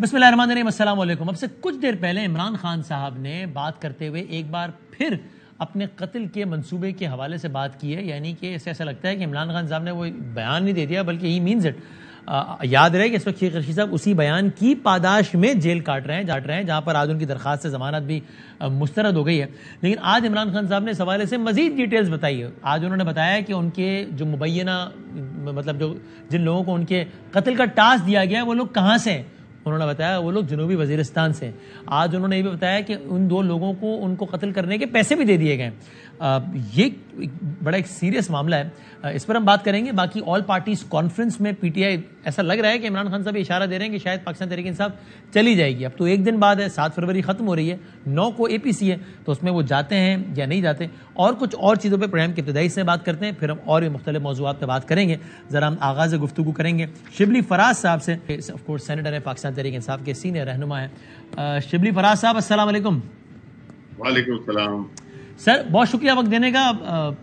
بسم اللہ الرحمن الرحیم، السلام علیکم۔ اب سے کچھ دیر پہلے عمران خان صاحب نے بات کرتے ہوئے ایک بار پھر اپنے قتل کے منصوبے کے حوالے سے بات کی ہے، یعنی کہ اسے ایسا لگتا ہے کہ عمران خان صاحب نے وہ بیان نہیں دے دیا بلکہ ہی مینز اٹ۔ یاد رہے کہ اس وقت شیخ رشید صاحب اسی بیان کی پاداش میں جیل کاٹ رہے ہیں جہاں پر آج ان کی درخواست سے ضمانت بھی مسترد ہو گئی ہے۔ لیکن آج عمران خان صاحب نے اس حوالے سے مزید ڈیٹیلز بتائی ہے۔ آج انہوں نے بتایا کہ ان کے جو مبینہ مطلب جن لوگوں کو ان کے قتل کا ٹاسک دیا گیا ہے وہ لوگ کہاں سے ہیں۔ انہوں نے بتایا وہ لوگ جنوبی وزیرستان سے ہیں۔ آج انہوں نے یہ بھی بتایا کہ ان دو لوگوں کو ان کو قتل کرنے کے پیسے بھی دے دیے گئے۔ یہ بڑا ایک سیریس معاملہ ہے، اس پر ہم بات کریں گے۔ باقی آل پارٹیز کانفرنس میں پی ٹی آئی ایسا لگ رہا ہے کہ عمران خان صاحب اشارہ دے رہے ہیں کہ شاید پاکستان تحریک انصاف چلی جائے گی۔ اب تو ایک دن بعد ہے، 7 فروری ختم ہو رہی ہے، 9 کو اے پی سی ہے، تو اس میں وہ جاتے ہیں یا نہیں جاتے، اور کچھ اور چیزوں پہ پروگرام کی ابتدائی سے بات کرتے ہیں، پھر ہم اور بھی مختلف موضوعات پہ بات کریں گے۔ ذرا ہم آغاز گفتگو کریں گے شبلی فراز صاحب سے، آف کورس سینیٹر ہے، پاکستان تحریک انصاف کے سینئر رہنما ہیں۔ شبلی فراز صاحب السلام علیکم۔ وعلیکم السلام سر، بہت شکریہ وقت دینے کا،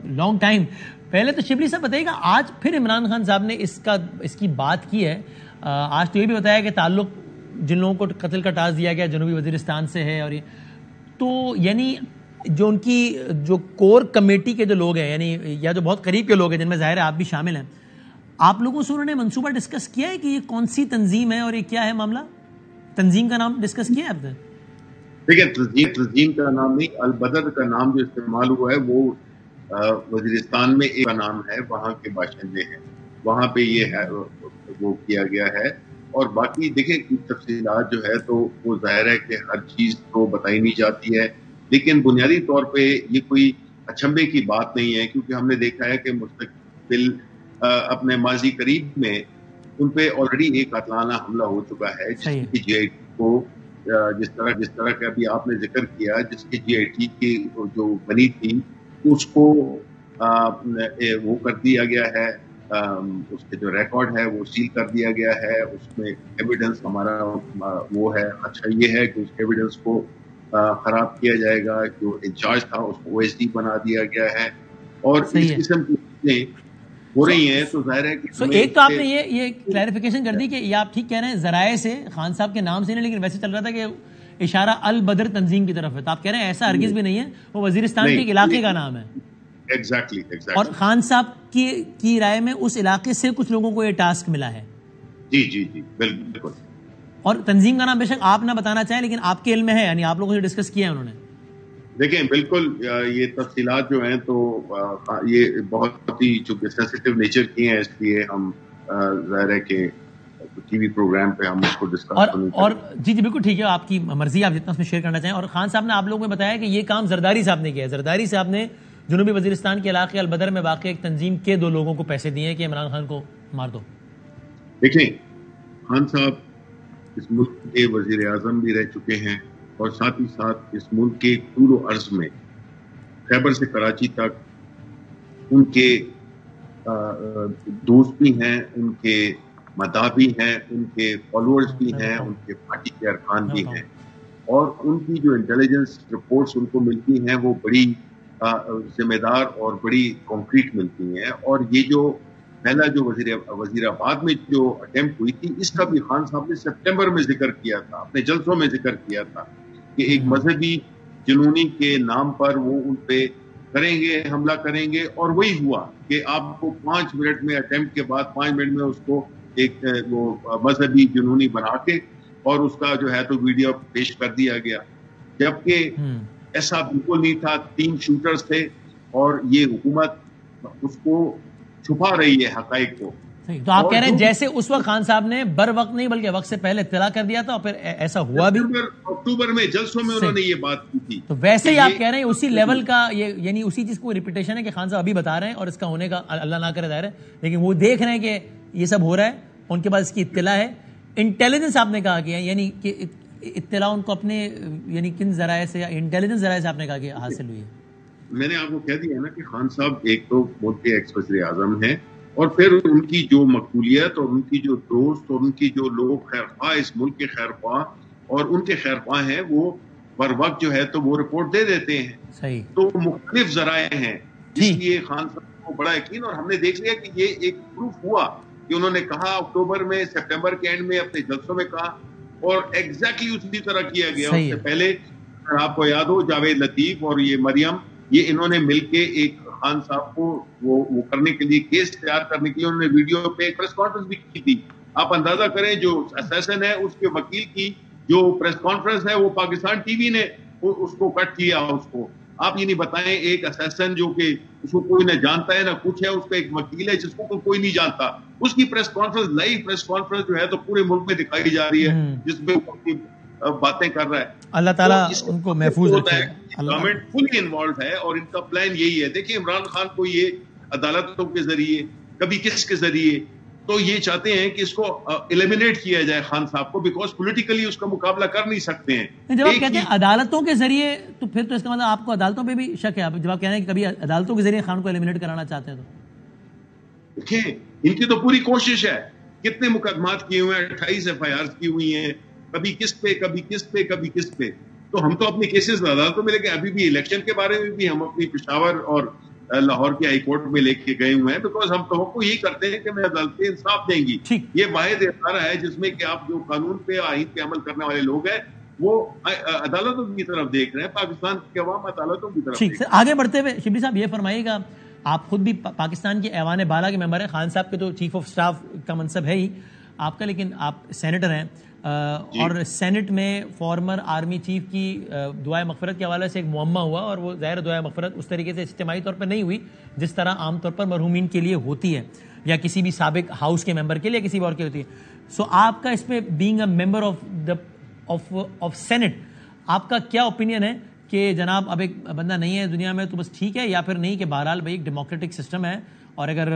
لانگ ٹائم۔ پہلے تو شبلی صاحب بتائیے گا، آج پھر عمران خان صاحب نے اس کی بات کی ہے۔ آج تو یہ بھی بتایا کہ تعلق جن لوگوں کو قتل کا ٹاسک دیا گیا جنوبی وزیرستان سے ہے، اور یہ تو یعنی جو ان کی جو کور کمیٹی کے جو لوگ ہیں، یعنی یا جو بہت قریب کے لوگ ہیں جن میں ظاہر ہے آپ بھی شامل ہیں، آپ لوگوں سے انہوں نے منصوبہ ڈسکس کیا ہے کہ یہ کون سی تنظیم ہے اور یہ کیا ہے معاملہ؟ تنظیم کا نام ڈسکس کیا ہے آپ نے؟ دیکھیں، تنظیم کا نام نہیں، البدر کا نام جو استعمال ہوا ہے وہ وزیرستان میں ایک نام ہے، وہاں کے باشندے ہیں، وہاں پہ یہ ہے وہ کیا گیا ہے۔ اور باقی دیکھیں کچھ تفصیلات جو ہے تو وہ ظاہر ہے کہ ہر چیز تو بتائی نہیں جاتی ہے، لیکن بنیادی طور پہ یہ کوئی اچنبے کی بات نہیں ہے، کیونکہ ہم نے دیکھا ہے کہ مستقبل اپنے ماضی قریب میں ان پہ آلریڈی ایک قاتلانہ حملہ ہو چکا ہے، جس کی جی آئی ٹی کو جس طرح کا ابھی آپ نے ذکر کیا، جس کی جی آئی ٹی کی جو بنی تھی اس کو وہ کر دیا گیا ہے، اس کے جو ریکارڈ ہے وہ سیل کر دیا گیا ہے، اس میں ایویڈنس ہمارا وہ ہے۔ اچھا یہ ہے کہ اس ایویڈنس کو خراب کیا جائے گا، جو انچارج تھا اس کو او ایس ڈی بنا دیا گیا ہے، اور اس قسم کی چیزیں ہو رہی ہیں۔ تو ظاہر ہے کہ ایک تو آپ نے یہ کلیریفیکیشن کر دی کہ یہ آپ ٹھیک کہہ رہے ہیں ذرائع سے، خان صاحب کے نام سے نہیں، لیکن ویسے چل رہا تھا کہ اشارہ البدر تنظیم کی طرف ہے، تو آپ کہہ رہے ہیں ایسا ہرگز بھی نہیں ہے، وہ وزیرستان کے ایک علاقے کا نام ہے۔ ایگزیکٹلی اور خان صاحب کی رائے میں اس علاقے سے کچھ لوگوں کو یہ ٹاسک ملا ہے۔ جی بالکل۔ اور تنظیم کا نام بے شک آپ نہ بتانا چاہیں، لیکن آپ کے علم میں ہے، یعنی آپ لوگوں سے ڈسکس کیا ہے انہوں نے؟ دیکھیں بالکل یہ تفصیلات جو ہیں تو یہ بہت ہی چونکہ سینسیٹیو نیچر کی ہیں، اس لیے ہم ظاہر ہے کہ ٹی وی پروگرام پہ ہم اس کو ڈسکس اور جی بالکل ٹھیک ہے، آپ کی مرضی، آپ جتنا اس میں شیئر کرنا چاہیں۔ اور خان صاحب نے آپ لوگوں کو بتایا کہ یہ کام زرداری صاحب نے کیا ہے، زرداری صاحب نے جنوبی وزیرستان کے علاقے البدر میں واقع ایک تنظیم کے 2 لوگوں کو پیسے دیے کہ عمران خان کو مار دو۔ دیکھیں، خان صاحب اس ملک کے وزیر اعظم بھی رہ چکے ہیں، اور ساتھ ہی ساتھ اس ملک کے طول و عرض میں خیبر سے کراچی تک ان کے دوست بھی ہیں، ان کے مداح بھی ہیں، ان کے فالوورز بھی ہیں، ان کے پارٹی کے ارکان بھی ہیں، اور ان کی جو انٹیلیجنس رپورٹس ان کو ملتی ہیں وہ بڑی ذمہ دار اور بڑی کانکریٹ ملتی ہیں۔ اور یہ جو پہلا جو وزیر آباد میں جو اٹیمپٹ ہوئی تھی، اس کا بھی خان صاحب نے سپٹمبر میں ذکر کیا تھا، اپنے جلسوں میں ذکر کیا تھا کہ ایک مذہبی جنونی کے نام پر وہ ان پہ کریں گے، حملہ کریں گے، اور وہی ہوا کہ آپ کو 5 منٹ میں اٹیمپٹ کے بعد 5 منٹ میں اس کو ایک وہ مذہبی جنونی بنا کے اور اس کا جو ہے تو ویڈیو پیش کر دیا گیا، جبکہ ایسا بالکل نہیں تھا۔ 3 شوٹرز تھے، اور یہ حکومت اس کو چھپا رہی ہے حقائق کو۔ تو آپ کہہ رہے ہیں جیسے اس وقت خان صاحب نے بر وقت نہیں بلکہ وقت سے پہلے اطلاع کر دیا تھا، اور پھر ایسا ہوا بھی اکتوبر میں جلسوں میں انہوں نے یہ بات کی تھی۔ تو ویسے ہی آپ کہہ رہے ہیں اسی لیول کا، یعنی اسی چیز کو ریپیٹیشن ہے کہ خان صاحب ابھی بتا رہے ہیں، اور اس کا ہونے کا اللہ نہ کرے ظاہر ہے، لیکن وہ دیکھ رہے ہیں کہ یہ سب ہو رہا ہے، ان کے پاس اس کی اطلاع ہے۔ انٹیلیجنس آپ نے کہا کہ یعنی کہ اطلاع ان کو اپنے یعنی کن ذرائع سے، انٹیلیجنس ذرائع سے آپ نے کہا کہ حاصل ہوئی ہے؟ میں نے آپ کو کہہ دیا نا کہ خان صاحب ایک تو ملک کے ایکس وزیر اعظم ہیں، اور پھر ان کی جو مقبولیت اور ان کی جو دوست اور ان کی جو لوگ خیرخواہ اس ملک کے خیرخواہ اور ان کے خیرخواہ ہیں، وہ بر وقت جو ہے تو وہ رپورٹ دے دیتے ہیں۔ صحیح۔ تو مختلف ذرائع ہیں، اس لیے خان صاحب کو بڑا یقین، اور ہم نے دیکھ لیا کہ یہ ایک پروف ہوا کہ انہوں نے کہا اکتوبر میں، سپٹمبر کے اینڈ میں اپنے جلسوں میں کہا اور ایگزیکٹلی اسی طرح کیا گیا. اس سے پہلے آپ کو یاد ہو جاوید لطیف اور یہ مریم, یہ انہوں نے مل کے ایک خان صاحب کو وہ کرنے کے لیے, کیس تیار کرنے کے لیے انہوں نے ویڈیو پہ ایک پریس کانفرنس بھی کی تھی. آپ اندازہ کریں جو اسیسن ہے اس کے وکیل کی جو پریس کانفرنس ہے وہ پاکستان ٹی وی نے اس کو کٹ کیا. اس کو آپ یہ نہیں بتائیں, ایک اسیسن جو کہ اس کو کوئی نہ جانتا ہے نہ کچھ ہے, اس کا ایک وکیل ہے جس کو کوئی نہیں جانتا, اس کی press conference, live press conference جو ہے تو پورے ملک میں دکھائی جا رہی ہے جس میں باتیں کر رہا ہے. اللہ تعالیٰ ان کو محفوظ رکھے. گورنمنٹ فلی انوالوڈ ہے اور ان کا پلان یہی ہے. دیکھیں عمران خان کو یہ عدالتوں کے ذریعے, کبھی کس کے ذریعے, تو یہ چاہتے ہیں کہ اس کو ایلیمینیٹ کیا جائے خان صاحب کو, بیکاز پولیٹیکلی اس کا مقابلہ کر نہیں سکتے ہیں. جب آپ کہتے ہیں عدالتوں کے ذریعے تو پھر تو اس کا مطلب آپ کو عدالتوں پہ بھی شک ہے. آپ جب آپ کہہ رہے ہیں کہ کبھی عدالتوں کے ذریعے خان کو ایلیمینیٹ کرانا چاہتے ہیں تو دیکھیں ان کی تو پوری کوشش ہے. کتنے مقدمات کیے ہوئے ہیں, 28 FIRs کی ہوئی ہیں, کبھی کس پہ کبھی کس پہ کبھی کس پہ. تو ہم تو اپنے کیسز عدالتوں میں لے کے, ابھی بھی الیکشن کے بارے میں بھی ہم اپنی پشاور اور لاہور کی ہائی کورٹ میں لے کے گئے ہوئے ہیں, بیکاز ہم توقع یہی کرتے ہیں کہ میں عدالتیں انصاف دیں گی. یہ واحد ادارہ ہے جس میں کہ آپ جو قانون پہ آئین پہ عمل کرنے والے لوگ ہیں وہ عدالتوں کی طرف دیکھ رہے ہیں, پاکستان کے عوام عدالتوں کی طرف دیکھ رہے ہیں. آگے بڑھتے ہوئے شبلی صاحب یہ فرمائیے گا, آپ خود بھی پاکستان کے ایوان بالا کے ممبر ہیں, خان صاحب کے تو چیف آف سٹاف کا منصب ہے ہی آپ کا, لیکن آپ سینیٹر ہیں اور سینٹ میں فارمر آرمی چیف کی دعائے مغفرت کے حوالے سے ایک معمہ ہوا, اور وہ ظاہر دعائے مغفرت اس طریقے سے اجتماعی طور پر نہیں ہوئی جس طرح عام طور پر مرحومین کے لیے ہوتی ہے یا کسی بھی سابق ہاؤس کے ممبر کے لیے کسی بھی اور کی ہوتی ہے. سو آپ کا اس پہ being a member of senate آپ کا کیا اوپینین ہے کہ جناب اب ایک بندہ نہیں ہے دنیا میں تو بس ٹھیک ہے, یا پھر نہیں کہ بہرحال بھائی ایک ڈیموکریٹک سسٹم ہے اور اگر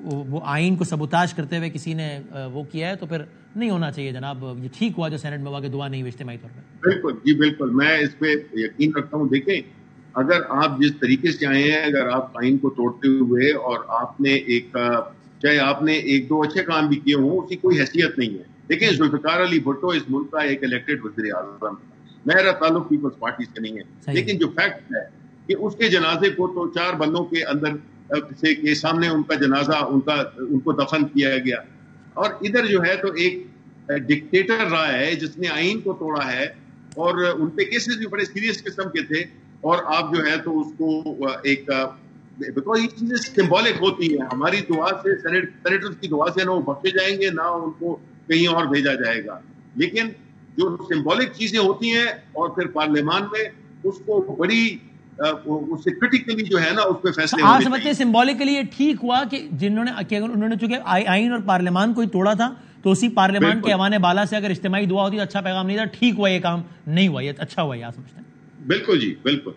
وہ آئین کو سبوتاج کرتے ہوئے کسی نے وہ کیا ہے تو پھر نہیں ہونا چاہیے جناب, یہ ٹھیک ہوا جو سینٹ میں ہوا کہ دعا نہیں ہوئی اجتماعی طور پہ؟ بالکل جی بالکل, میں اس پہ یقین رکھتا ہوں. دیکھیں اگر آپ جس طریقے سے آئے ہیں, اگر آپ آئین کو توڑتے ہوئے اور آپ نے ایک, چاہے آپ نے ایک دو اچھے کام بھی کیے ہوں, اس کی کوئی حیثیت نہیں ہے. دیکھیں ذوالفقار علی بھٹو اس ملک کا ایک الیکٹڈ وزیر اعظم, میرا تعلق پیپلز پارٹی سے نہیں ہے, لیکن جو فیکٹ ہے کہ اس کے جنازے کو تو 4 بندوں کے اندر سے کے سامنے ان کا جنازہ ان کو دفن کیا گیا, اور ادھر جو ہے تو ایک ڈکٹیٹر رہا ہے جس نے آئین کو توڑا ہے, اور ان پہ کیسز بھی بڑے سیریس قسم کے تھے, اور آپ جو ہے تو اس کو ایک بیکاز یہ چیزیں سمبولک ہوتی ہیں. ہماری دعا سے, سینیٹرز کی دعا سے نہ وہ بخشے جائیں گے نہ ان کو کہیں اور بھیجا جائے گا, لیکن جو سمبولک چیزیں ہوتی ہیں اور پھر پارلیمان میں اس کو بڑی اس سے کرٹیکلی جو ہے نا اس پہ فیصلے آپ سمجھتے ہیں سمبولکلی یہ ٹھیک ہوا کہ انہوں نے چونکہ آئین اور پارلیمان کو ہی توڑا تھا تو اسی پارلیمان کے ایوان بالا سے اگر اجتماعی دعا ہوتی تو اچھا پیغام نہیں تھا, ٹھیک ہوا یہ کام نہیں ہوا, یہ اچھا ہوا, یہ آپ سمجھتے ہیں؟ بالکل جی بالکل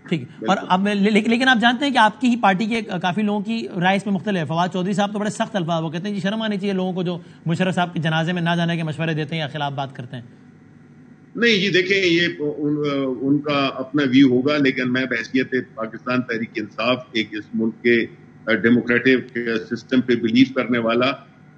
ٹھیک. اور اب لیکن آپ جانتے ہیں کہ آپ کی ہی پارٹی کے کافی لوگوں کی رائے اس میں مختلف ہے. فواد چودھری صاحب تو بڑے سخت الفاظ, وہ کہتے ہیں جی شرم آنی چاہیے لوگوں کو جو مشرف صاحب کے جنازے میں نہ جانے کے مشورے دیتے ہیں یا خلاف بات کرتے ہیں. نہیں جی دیکھیں یہ ان کا اپنا ویو ہوگا, لیکن میں بحیثیت پاکستان تحریک انصاف ایک اس ملک کے ڈیموکریٹک سسٹم پہ بلیو کرنے والا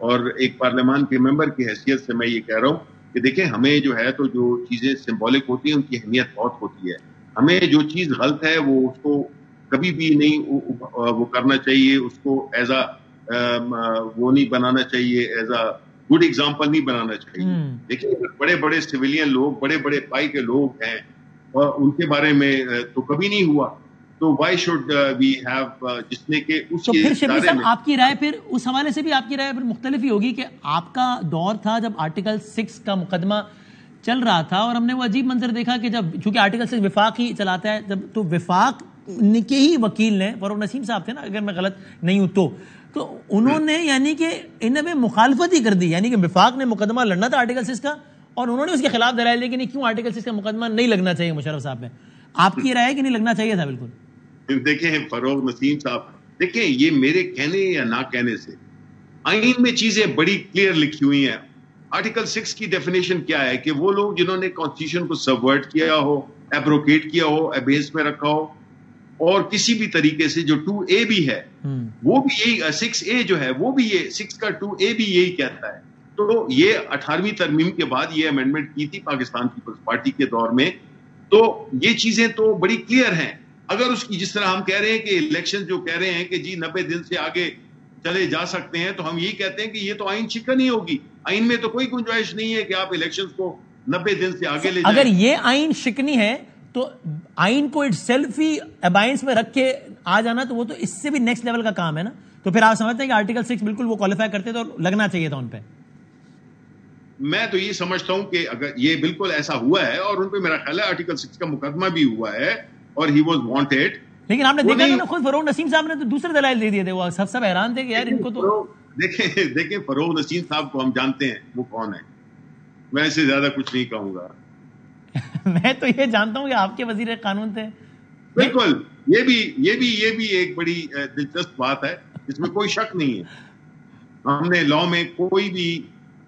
اور ایک پارلیمان کے ممبر کی حیثیت سے میں یہ کہہ رہا ہوں کہ دیکھیں ہمیں جو ہے تو جو چیزیں سمبولک ہوتی ہیں ان کی اہمیت بہت ہوتی ہے. ہمیں جو چیز غلط ہے وہ اس کو کبھی بھی نہیں وہ کرنا چاہیے, اس کو ایز وہ نہیں بنانا چاہیے, ایز اے گڈ ایگزامپل نہیں بنانا چاہیے. دیکھیے بڑے بڑے سویلین لوگ, بڑے بڑے پائی کے لوگ ہیں اور ان کے بارے میں تو کبھی نہیں ہوا, تو وائی شوڈ وی ہیو جس نے کہ اس کے شبلی صاحب آپ کی رائے پھر اس حوالے سے بھی آپ کی رائے پھر مختلف ہی ہوگی کہ آپ کا دور تھا جب آرٹیکل 6 کا مقدمہ چل رہا تھا اور ہم نے وہ عجیب منظر دیکھا کہ جب چونکہ آرٹیکل 6 وفاق ہی چلاتا ہے, جب تو وفاق کے ہی وکیل نے, فاروق نسیم صاحب تھے نا اگر میں غلط نہیں ہوں تو انہوں نے یعنی کہ انہیں میں مخالفت ہی کر دی, یعنی کہ وفاق نے مقدمہ لڑنا تھا آرٹیکل 6 کا اور انہوں نے اس کے خلاف دلائل دی کہ نہیں کیوں آرٹیکل 6 کا مقدمہ نہیں لگنا چاہیے مشرف صاحب میں. آپ کی رائے کہ نہیں لگنا چاہیے تھا؟ بالکل دیکھیں فاروق نسیم صاحب, دیکھیں یہ میرے کہنے یا نہ کہنے سے آئین میں چیزیں بڑی کلیئر لکھی ہوئی ہیں. آرٹیکل 6 کی ڈیفینیشن کیا ہے کہ وہ لوگ جنہوں نے کانسٹیٹیوشن کو سبورٹ کیا ہو, ایبروکیٹ کیا ہو, ایبیس میں رکھا ہو, اور کسی بھی طریقے سے جو 2A بھی ہے وہ بھی یہی 6A جو ہے وہ بھی یہ 6 کا 2A بھی یہی کہتا ہے. تو یہ 18ویں ترمیم کے بعد یہ امینڈمنٹ کی تھی پاکستان پیپلز پارٹی کے دور میں, تو یہ چیزیں تو بڑی کلیئر ہیں. اگر اس کی جس طرح ہم کہہ رہے ہیں کہ الیکشن جو کہہ رہے ہیں کہ جی 90 دن سے آگے چلے جا سکتے ہیں, تو ہم یہی کہتے ہیں کہ یہ تو آئین شکن ہی ہوگی. آئین میں تو کوئی گنجائش نہیں ہے کہ آپ الیکشنز کو 90 دن سے آگے لے جائیں. اگر یہ آئین شکنی ہے تو آئین کو اٹ سیلف ہی ابائنس میں رکھ کے آ جانا تو وہ تو اس سے بھی نیکسٹ لیول کا کام ہے نا. تو پھر آپ سمجھتے ہیں کہ آرٹیکل 6 بالکل وہ کوالیفائی کرتے تو لگنا چاہیے تھا ان پہ. میں تو یہ سمجھتا ہوں کہ اگر یہ بالکل ایسا ہوا ہے اور ان پہ میرا خیال ہے آرٹیکل 6 کا مقدمہ بھی ہوا ہے اور ہی واز وانٹیڈ. لیکن آپ نے دیکھا تھا نا خود فروغ نسیم صاحب نے تو دوسرے دلائل دے دیے تھے, وہ سب حیران تھے کہ یار ان کو تو دیکھیں فروغ نسیم صاحب کو ہم جانتے ہیں وہ کون ہے, میں اس سے زیادہ کچھ نہیں کہوں گا. میں تو یہ جانتا ہوں کہ آپ کے وزیر قانون تھے. بالکل, یہ بھی ایک بڑی دلچسپ بات ہے, اس میں کوئی شک نہیں ہے. ہم نے لا میں کوئی بھی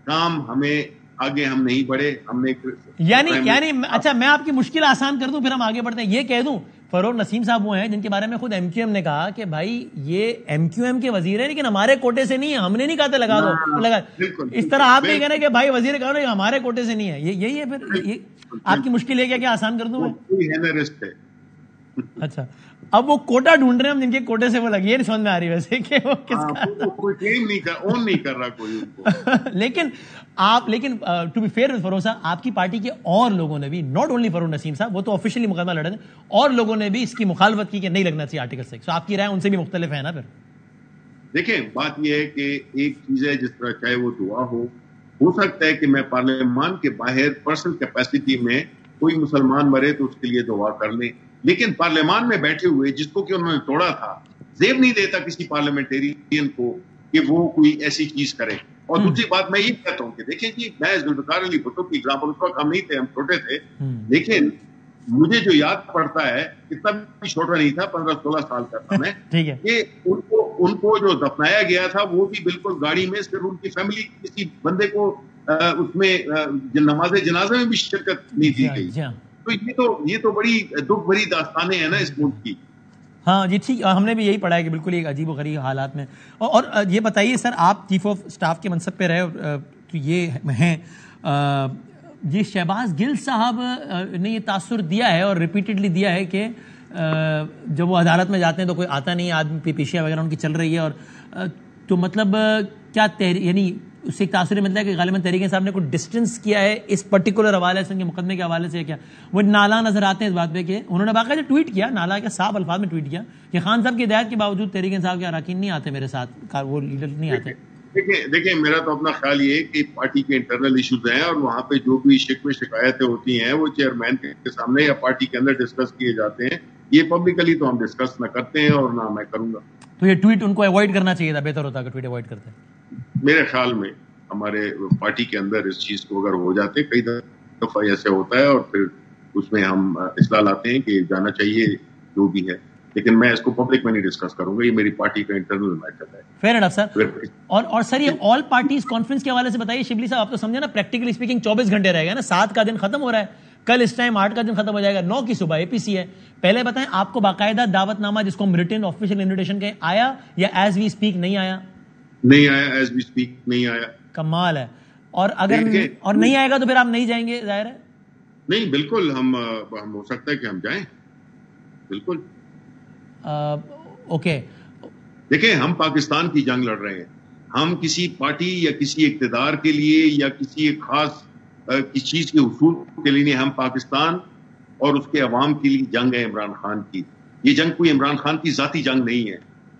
کام ہمیں آگے ہم نہیں بڑھے, ہم نے یعنی اچھا میں آپ کی مشکل آسان کر دوں پھر ہم آگے بڑھتے ہیں. یہ کہہ دوں فروغ نسیم صاحب وہ ہیں جن کے بارے میں خود ایم کیو ایم نے کہا کہ بھائی یہ ایم کیو ایم کے وزیر ہیں لیکن ہمارے کوٹے سے نہیں ہے, ہم نے نہیں کہا تھا لگا دو لگا. اس طرح آپ نہیں کہہ رہے کہ بھائی وزیر کہا نا ہمارے کوٹے سے نہیں ہے, یہی ہے پھر آپ کی مشکل ہے کیا آسان کر دوں میں. اچھا اب وہ کوٹا ڈھونڈ رہے ہیں ہم جن کے کوٹے سے وہ لگی ہے, نہیں سمجھ میں آ رہی ویسے کہ وہ کس کا کوئی کلیم نہیں کر رہا کوئی ان کو. لیکن ٹو بی فیئر فروغ صاحب, آپ کی پارٹی کے اور لوگوں نے بھی, ناٹ اونلی فروغ نسیم صاحب, وہ تو آفیشلی مقدمہ لڑے تھے, اور لوگوں نے بھی اس کی مخالفت کی کہ نہیں لگنا چاہیے آرٹیکل 6. آپ کی رائے ان سے بھی مختلف ہے نا. پھر دیکھیں بات یہ ہے کہ ایک چیز ہے جس طرح چاہے وہ دعا ہو سکتا ہے کہ میں پارلیمان کے باہر پرسنل کیپیسٹی میں کوئی مسلمان مرے تو اس کے لیے دعا کر لیں, لیکن پارلیمان میں بیٹھے ہوئے جس کو کہ انہوں نے توڑا تھا, زیب نہیں دیتا کسی پارلیمنٹیرین کو کہ وہ کوئی ایسی چیز کرے. اور دوسری بات میں یہ کہتا ہوں کہ دیکھیں جی, میں ذوالفقار علی بھٹو کی ایگزامپل, اس وقت ہم نہیں تھے, ہم چھوٹے تھے, لیکن مجھے جو یاد پڑتا ہے اتنا بھی چھوٹا نہیں تھا, 15-16 سال کا تھا میں, کہ ان کو جو دفنایا گیا تھا وہ بھی بالکل گاڑی میں, صرف ان کی فیملی کسی بندے کو اس میں نماز جنازہ میں بھی شرکت نہیں دی گئی. تو یہ تو بڑی دکھ بھری داستانیں ہیں نا اس ملک کی. ہاں جی ٹھیک, ہم نے بھی یہی پڑھا ہے کہ بالکل ایک عجیب و غریب حالات میں. اور یہ بتائیے سر, آپ چیف آف اسٹاف کے منصب پہ رہے تو یہ ہیں, یہ شہباز گل صاحب نے یہ تاثر دیا ہے اور ریپیٹڈلی دیا ہے کہ جب وہ عدالت میں جاتے ہیں تو کوئی آتا نہیں, آدمی پیشیاں وغیرہ ان کی چل رہی ہے, اور تو مطلب کیا یعنی اس سے ایک تاثر ملتا ہے کہ غالباً تحریک انصاف نے کوئی ڈسٹینس کیا ہے اس پرٹیکولر حوالے سے, ان کے مقدمے کے حوالے سے. کیا وہ نالا نظر آتے ہیں اس بات پہ کہ انہوں نے باقاعدہ ٹویٹ کیا, نالا کے صاف الفاظ میں ٹویٹ کیا کہ خان صاحب کی ہدایت کے باوجود تحریک انصاف کے اراکین نہیں آتے میرے ساتھ, وہ لیڈر نہیں آتے. دیکھیں میرا تو اپنا خیال یہ ہے کہ پارٹی کے انٹرنل ایشوز ہیں, اور وہاں پہ جو بھی شکوے شکایتیں ہوتی ہیں وہ چیئرمین کے سامنے یا پارٹی کے اندر ڈسکس کیے جاتے ہیں. یہ پبلکلی تو ہم ڈسکس نہ کرتے ہیں اور نہ میں کروں گا. تو یہ ٹویٹ ان کو اوائڈ کرنا چاہیے تھا, بہتر ہوتا کہ ٹویٹ اوائڈ کرتے. میرے خیال میں ہمارے پارٹی کے اندر اس چیز کو اگر ہو جاتے, کئی دفعہ ایسے ہوتا ہے, اور پھر اس میں ہم اصلاح لاتے ہیں کہ جانا چاہیے جو بھی ہے, لیکن میں اس کو پبلک میں نہیں ڈسکس کروں گا, یہ میری پارٹی کا انٹرنل میٹر ہے. فیئر انف سر. اور سر یہ آل پارٹیز کانفرنس کے حوالے سے بتائیے شبلی صاحب, آپ تو سمجھے نا پریکٹیکلی اسپیکنگ 24 گھنٹے رہ گئے نا, 7 کا دن ختم ہو رہا ہے, کل اس ٹائم 8 کا دن ختم ہو جائے گا, 9 کی صبح اے پی سی ہے. پہلے بتائیں آپ کو باقاعدہ دعوت نامہ جس کو ہم ریٹن آفیشیل انویٹیشن کہیں آیا یا ایز وی اسپیک نہیں آیا؟ نہیں آیا, ایز وی اسپیک نہیں آیا. کمال ہے. اور اگر اور نہیں آئے گا تو پھر آپ نہیں جائیں گے ظاہر ہے؟ نہیں بالکل, ہم ہو سکتا ہے کہ ہم جائیں, بالکل. اوکے دیکھیں ہم پاکستان کی جنگ لڑ رہے ہیں, ہم کسی پارٹی یا کسی اقتدار کے لیے یا کسی ایک خاص کسی چیز کے حصول کے لیے نہیں, ہم پاکستان اور اس کے عوام کے لیے جنگ ہے عمران خان کی. یہ جنگ کوئی عمران خان کی ذاتی جنگ نہیں ہے.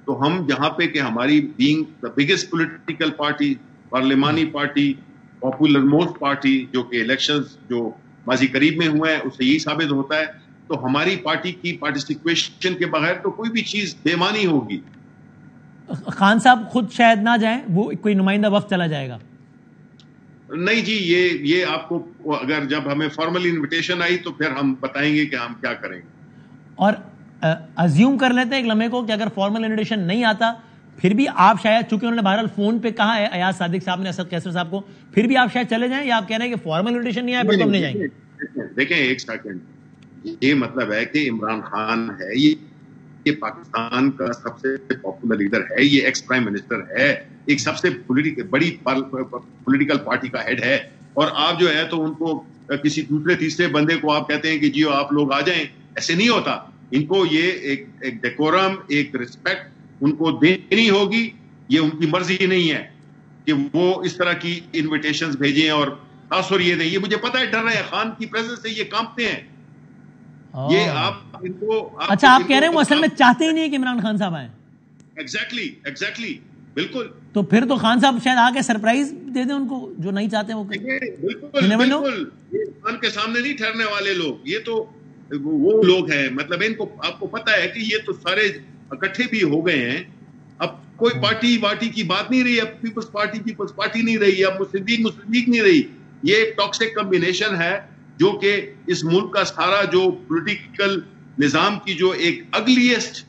تو ہم جہاں پہ کہ ہماری being the biggest political party, پارلیمانی پارٹی, پاپولر موسٹ پارٹی, جو کہ الیکشنز جو ماضی قریب میں ہوئے ہیں اس سے یہی ثابت ہوتا ہے, تو ہماری پارٹی کی پارٹیسپیشن کے بغیر تو کوئی بھی چیز بے معنی ہوگی. خان صاحب خود شاید نہ جائیں, وہ کوئی نمائندہ وفد چلا جائے گا؟ نہیں جی, یہ آپ کو اگر جب ہمیں فارمل انویٹیشن آئی تو پھر ہم بتائیں گے کہ ہم کیا کریں گے. اور ازیوم کر لیتے ہیں ایک لمحے کو کہ اگر فارمل انویٹیشن نہیں آتا پھر بھی آپ شاید, چونکہ انہوں نے بہرحال فون پہ کہا ہے ایاز صادق صاحب نے اسد قیصر صاحب کو, پھر بھی آپ شاید چلے جائیں, یا آپ کہہ رہے ہیں کہ فارمل انویٹیشن نہیں آیا پھر تو ہم نہیں جائیں گے؟ دیکھیں ایک سیکنڈ, یہ مطلب ہے کہ عمران خان ہے, یہ پاکستان کا سب سے پاپولر لیڈر ہے, یہ ایکس پرائم منسٹر ہے, ایک سب سے بڑی پولیٹیکل پارٹی کا ہیڈ ہے, اور آپ جو ہے تو ان کو کسی دوسرے تیسرے بندے کو آپ کہتے ہیں کہ جی آپ لوگ آ جائیں, ایسے نہیں ہوتا. ان کو یہ ایک ڈیکورم, ایک ریسپیکٹ ان کو دینی ہوگی, یہ ان کی مرضی نہیں ہے. کہ وہ اس طرح کی انویٹیشنز بھیجیں اور تاثر یہ دیں. یہ مجھے پتا ہے ڈر رہے ہیں, خان کی پریزنس سے یہ کانپتے ہیں. یہ آپ ان کو اچھا آپ کہہ رہے ہیں وہ اصل میں چاہتے ہی نہیں کہ عمران خان صاحب آئیں. ایگزیکٹلی بالکل. تو پھر تو خان صاحب شاید آ کے سرپرائز دے دیں ان کو, جو نہیں چاہتے وہ. بالکل یہ خان کے سامنے نہیں ٹھہرنے والے لوگ, یہ تو وہ لوگ ہیں, مطلب ان کو آپ کو پتا ہے کہ یہ تو سارے اکٹھے بھی ہو گئے ہیں. اب کوئی پارٹی کی بات نہیں رہی, اب پیپلز پارٹی نہیں رہی, اب مسلم لیگ نہیں رہی. یہ ایک ٹاکسک کمبینیشن ہے جو کہ اس ملک کا سارا جو پولیٹیکل نظام کی جو ایک اگلیسٹ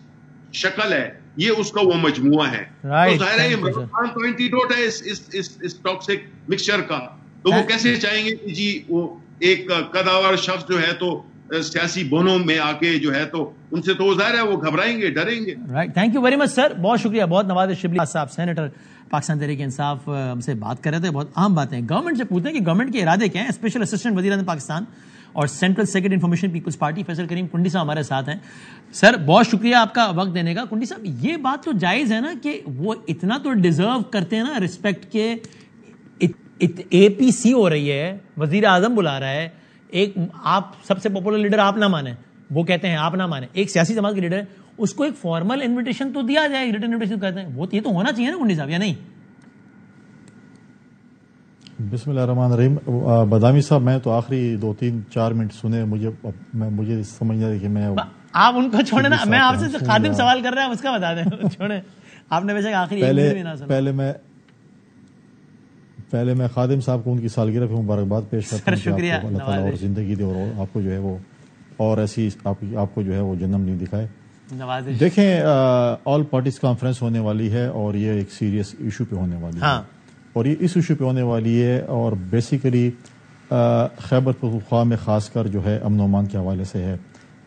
شکل ہے, یہ اس کا وہ مجموعہ ہے. تو ظاہر ہے عمران خان تو اینٹیڈوٹ ہے اس ٹاکسک مکسچر کا. تو وہ کیسے چاہیں گے کہ جی وہ ایک قداور شخص جو ہے تو سیاسی بونوں میں آ کے جو ہے تو ان سے تو ظاہر ہے وہ گھبرائیں گے, ڈریں گے. Right, thank you very much sir, بہت شکریہ. بہت نواز شبلی صاحب سینیٹر پاکستان تحریک انصاف ہم سے بات کر رہے تھے. بہت اہم باتیں گورنمنٹ سے پوچھتے ہیں کہ گورنمنٹ کے ارادے کیا ہیں. اسپیشل اسسٹنٹ وزیر اعظم پاکستان اور central secretary information peoples party Faisal Karim Kundi صاحب ہمارے ساتھ ہیں. سر بہت شکریہ آپ کا وقت دینے کا. کنڈی صاحب یہ بات تو جائز ہے نا کہ وہ اتنا تو ڈیزرو کرتے ہیں نا رسپیکٹ کے, اے پی سی ہو رہی ہے, وزیر اعظم بلا رہا ہے, ایک آپ سب سے پاپولر لیڈر آپ نہ مانیں, وہ کہتے ہیں آپ نہ مانیں, ایک سیاسی جماعت کے لیڈر ہے, اس کو ایک فارمل انویٹیشن تو دیا جائے, ریٹن انویٹیشن کہتے ہیں, وہ یہ تو ہونا چاہیے نا کنڈی صاحب, یا نہیں؟ بسم اللہ الرحمن الرحیم. بدامی صاحب میں تو آخری 2-3-4 منٹ سنے, مجھے سمجھ نہیں کہ میں آپ ان کو چھوڑیں نا, میں آپ سے خادم سوال کر رہا ہوں, اس کا بتا دیں, چھوڑیں آپ نے. ویسے آخری پہلے میں خادم صاحب کو ان کی سالگرہ پہ مبارکباد پیش کرتا ہوں کہ آپ کو اللہ تعالیٰ اور زندگی دے اور آپ کو جو ہے وہ اور ایسی آپ کو جو ہے وہ جنم نہیں دکھائے. دیکھیں آل پارٹیز کانفرنس ہونے والی ہے اور یہ ایک سیریس ایشو پہ ہونے والی ہے, اور یہ اس ایشو پہ ہونے والی ہے, اور بیسیکلی خیبر پختونخوا میں خاص کر جو ہے امن و امان کے حوالے سے ہے,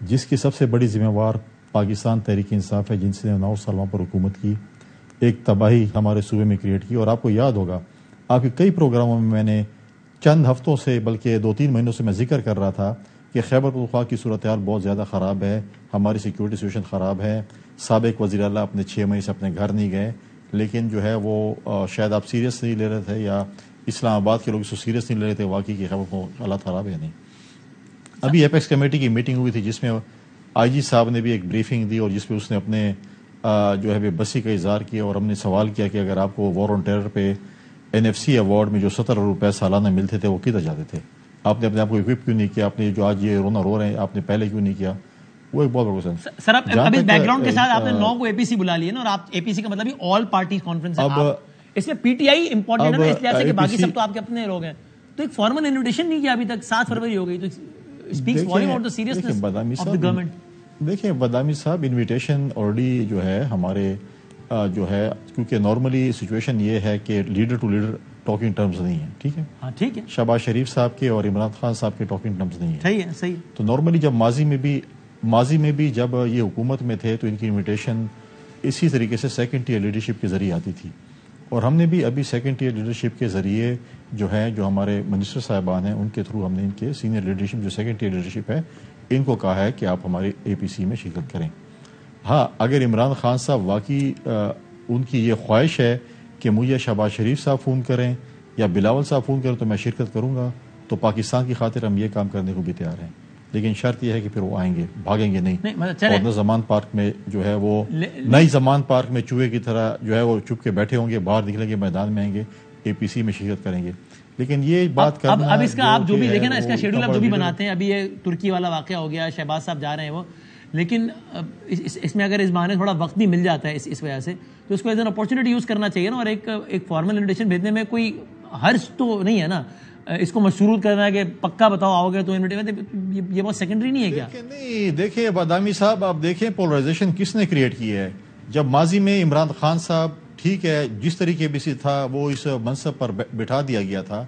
جس کی سب سے بڑی ذمہ وار پاکستان تحریک انصاف ہے, جن سے 9 سال وہاں پر حکومت کی, ایک تباہی ہمارے صوبے میں کریٹ کی. اور آپ کو یاد ہوگا آپ کے کئی پروگراموں میں میں نے چند ہفتوں سے بلکہ 2-3 مہینوں سے میں ذکر کر رہا تھا کہ خیبر پختونخوا کی صورتحال بہت زیادہ خراب ہے, ہماری سیکیورٹی سچویشن خراب ہے. سابق وزیر اعلیٰ اپنے 6 مئی سے اپنے گھر نہیں گئے, لیکن جو ہے وہ شاید آپ سیریس نہیں لے رہے تھے, یا اسلام آباد کے لوگ اس کو سیریس نہیں لے رہے تھے واقعی کہ خیبر کو حالات خراب ہے نہیں. ابھی ایپیکس کمیٹی کی میٹنگ ہوئی تھی جس میں آئی جی صاحب نے بھی ایک بریفنگ دی, اور جس پہ اس نے اپنے جو ہے بے بسی کا اظہار کیا, اور ہم نے سوال کیا کہ اگر آپ کو وار آن ٹیرر پہ NFC ایوارڈ میں جو 17 ارب روپے سالانہ ملتے تھے وہ کدھر جاتے تھے؟ آپ نے اپنے آپ کو اکوپ کیوں نہیں کیا؟ آپ نے جو آج یہ رونا رو رہے ہیں آپ نے پہلے کیوں نہیں کیا؟ وہ ایک بہت بڑا کوشچن. سر اب اس بیک گراؤنڈ کے ساتھ آپ نے 9 کو APC بلا لیے نا, اور آپ APC کا مطلب ہی آل پارٹی کانفرنس ہے. اس میں PTI امپورٹنٹ ہے نا, اس لحاظ سے کہ باقی سب تو آپ کے اپنے لوگ ہیں, تو ایک فارمل انویٹیشن نہیں کیا ابھی تک. 7 فروری ہو گئی, تو speaks volume of the seriousness of the government. دیکھیں بدامی صاحب, انویٹیشن آلریڈی جو ہے ہمارے جو ہے, کیونکہ نارملی سچویشن یہ ہے کہ leader to leader talking terms نہیں ہیں, ٹھیک ہے, ہاں ٹھیک ہے, شہباز شریف صاحب کے اور عمران خان صاحب کے ٹاکنگ ٹرمز نہیں ہیں, صحیح ہے, صحیح. تو نارملی جب ماضی میں بھی جب یہ حکومت میں تھے تو ان کی انویٹیشن اسی طریقے سے سیکنڈ ٹیئر لیڈرشپ کے ذریعے آتی تھی, اور ہم نے بھی ابھی سیکنڈ ٹیئر لیڈرشپ کے ذریعے جو ہے جو ہمارے منسٹر صاحبان ہیں ان کے تھرو ہم نے ان کے سینئر لیڈرشپ جو سیکنڈ ٹیئر لیڈرشپ ہے ان کو کہا ہے کہ آپ ہمارے APC میں شرکت کریں. ہاں اگر عمران خان صاحب واقعی ان کی یہ خواہش ہے کہ مجھے شہباز شریف صاحب فون کریں یا بلاول صاحب فون کریں تو میں شرکت کروں گا, تو پاکستان کی خاطر ہم یہ کام کرنے کو بھی تیار ہیں, لیکن شرط یہ ہے کہ پھر وہ آئیں گے, بھاگیں گے نہیں. اور نہ زمان پارک میں جو ہے وہ نئی زمان پارک میں چوہے کی طرح جو ہے وہ چپ کے بیٹھے ہوں گے, باہر نکلیں گے, میدان میں آئیں گے, APC میں شرکت کریں گے. لیکن یہ بات کرنا اب اس کا آپ جو بھی دیکھیں نا, اس کا شیڈول آپ جو بھی بناتے ہیں, ابھی یہ ترکی والا واقعہ ہو گیا, شہباز صاحب جا رہے ہیں وہ, لیکن اس میں اگر اس بہانے تھوڑا وقت بھی مل جاتا ہے اس وجہ سے, تو اس کو ایز این اپارچونیٹی یوز کرنا چاہیے نا. اور ایک فارمل انویٹیشن بھیجنے میں کوئی حرج تو نہیں ہے نا, اس کو مشروط کرنا ہے کہ پکا بتاؤ آؤ گے تو انویٹیشن, یہ بہت سیکنڈری نہیں ہے کیا؟ نہیں دیکھیں بادامی صاحب, آپ دیکھیں پولرائزیشن کس نے کریٹ کی ہے. جب ماضی میں عمران خان صاحب ٹھیک ہے جس طریقے بھی سے تھا وہ اس منصب پر بٹھا دیا گیا تھا,